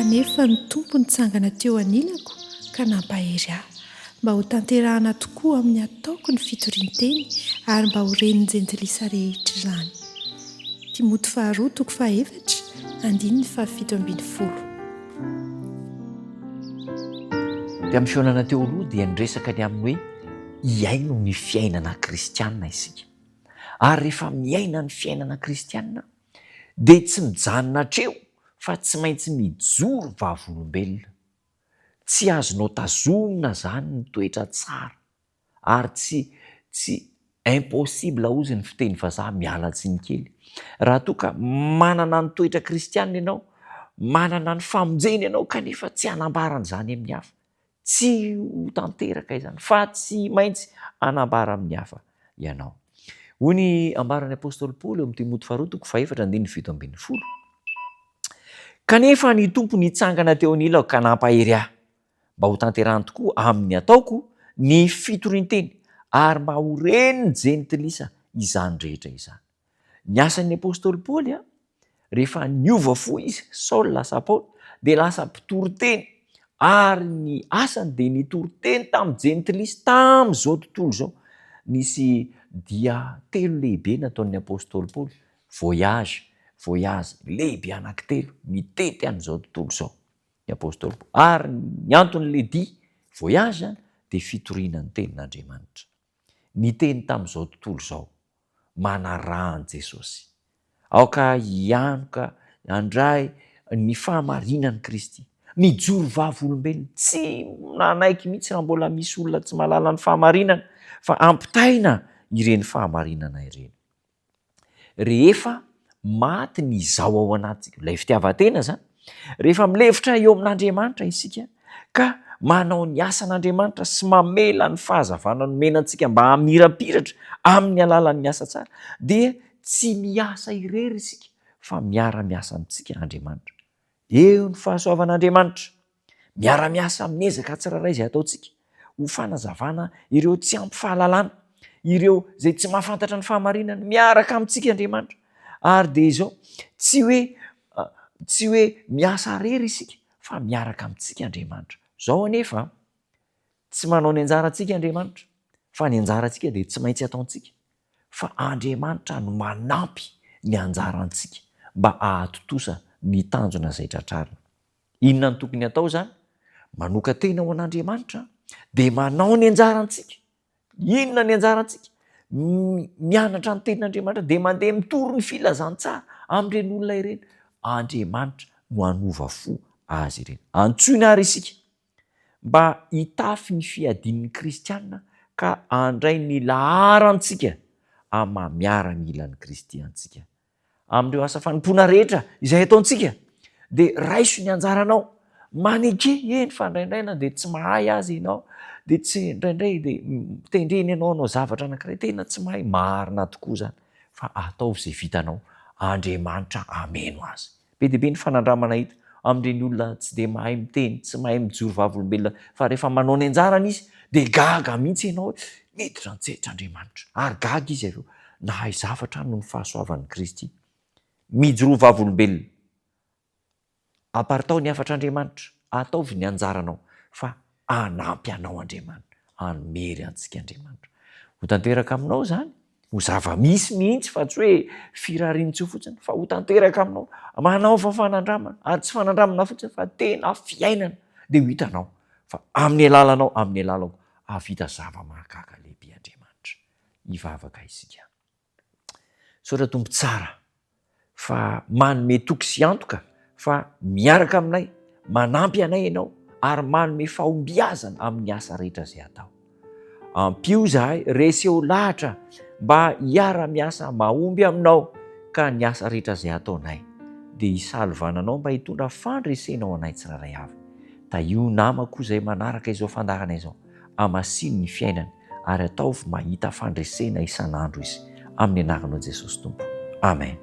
kanefa ny tompo nitsangana teo anilako ka nampahery ahy mba ho tanterahana tokoa amin'ny ataoko ny fitorinteny ary mba ho reniny jentilisa rehetra izany. Timoty 2:7-7. Dia amin'ny fiainana teo aloha dia niresaka ny aminy hoe hiaino ny fiainana kristianina isika. Ary rehefa miaina ny fiainana kristianina dia tsy mijanona hatreo fa tsy maintsy mijoro vavolombelona. Tsy azonao tazomina zany ny toetra tsara ary tsy impossible hozy ny fiteny vazaha miala tsiny kely. Raha toa ka manana ny toetra kristianina ianao, manana ny famonjena ianao kanefa tsy hanambarana izany amin'ny hafa, tsy ho tanteraka izany fa tsy maintsy hanambara amin'ny hafa ianao. Hoy ny ambaran'ny apôstôly Paoly eo amin'ny Timoty 2:4-7. Kanefa ny tompo nitsangana teo anilako ka nampahery ahy mba ho tanterahany tokoa amin'ny ataoko ny fitorinteny ary mba ho reniny jentilisa izany rehetra izany. Ny asan'ny apôstôly Paoly rehefa niova fo izy, Saul lasa Paoly, dia lasa mpitoroteny ary ny asany dia nitoroteny tamin'ny jentilisa tamin'izao tontolo izao. Nisy dia 3 lehibe nataon'ny apôstôly Paoly, voyage lehibe anankitelo mitety an'izao tontolo izao ny apôstôly Paoly. Ary ny anton'le dia voyage dia fitoriana ny tenin'Andriamanitra. Ny teny tamin'izao tontolo izao manarahany Jesosy. Aoka hianoka handray ny fahamarinan'i Kristy, mijoro vavolombelona, tsy nanaiky mihitsy raha mbola misy olona tsy mahalala ny fahamarinana fa ampitaina ireny fahamarinana ireny. Rehefa maty ny zao ao anatsika, ilay fitiavan-tena zany, rehefa milevitra eo amin'Andriamanitra isika ka manao ny asan'Andriamanitra sy mamela ny fahazavana nomenantsika mba hamirapiratra amin'ny alalan'ny asa tsara, dia tsy miasa irery isika fa miara-miasa amintsika Andriamanitra. Eo ny fahasoavan'Andriamanitra, miara-miasa amin'ny ezaka tsiraray izay ataontsika ho fanazavana ireo tsy ampy fahalalana, ireo izay tsy mahafantatra ny fahamarinana, miaraka amintsika Andriamanitra. Ary dia izao tsy hoe miasa irery isika fa miaraka amintsika Andriamanitra. Izao anefa tsy manao ny anjarantsika Andriamanitra, fa ny anjarantsika dia tsy maintsy ataontsika, fa Andriamanitra no manampy ny anjarantsika mba ahatotosa ny tanjona izay tratrarina. Inona no tokony atao zany? Manoka tena ho an'Andriamanitra dia manao ny anjarantsika. Inona ny anjarantsika? Mianatra ny tenin'Andriamanitra dia mandeha mitoro ny filazantsara amin'ireny olona ireny. Andriamanitra no hanova fo azy ireny. Antsoina ary isika mba hitafy ny fiadian'ny kristianina ka handray ny laharantsika amin'ny miaramilan'ny Kristy antsika. Amin'ireo asa fanompoana rehetra izay ataontsika dia raiso ny anjaranao. Maneke eny fa indraindraina dia tsy mahay azy ianao, dia tsy indraindray dia tendreny ianao zavatra anankiray tena tsy mahay, marina tokoa zany, fa ataovy izay vitanao, Andriamanitra ameno azy. Be dia be ny fanandramana hita amin'ireny olona tsy dia mahay miteny, tsy mahay mijoro vavolombelona, fa rehefa manao ny anjarany izy dia gaga mihitsy ianao, miditra antsetra Andriamanitra, ary gaga izy avy eo nahay zavatra noho ny fahasoavan'i Kristy. Mijoro vavolombelona, aparitao ny afatr'Andriamanitra, ataovy ny anjaranao, fa anampy anao Andriamanitra, hamery antsika Andriamanitra. Ho tanteraka aminao zany, ho zava-misy mihitsy fa tsy hoe firariantsio fotsiny, fa ho tanteraka aminao, manaova fanandramana, ary tsy fanandramana fotsiny fa tena fiainana, dia ho hitanao fa amin'ny alalanao, amin'ny alalako havita zava-mahagaga lehibe Andriamanitra. Hivavaka isika. Saotra tompo tsara fa manome toky sy antoka fa miaraka aminay, manampy anay ianao ary manome fahombiazana amin'ny asa rehetra izay atao. Ampio zahay, reseo lahatra mba hiara-miasa mahomby aminao ka ny asa rehetra izay ataonay dia hisalovananao mba hitondra fandresena ao anay tsiraray avy. Io namako izay manaraka izao fandarana izao, hamasino ny fiainany ary ataovy mahita fandresena isan'andro izy, amin'ny anaran'i Jesosy Tompo. Amen.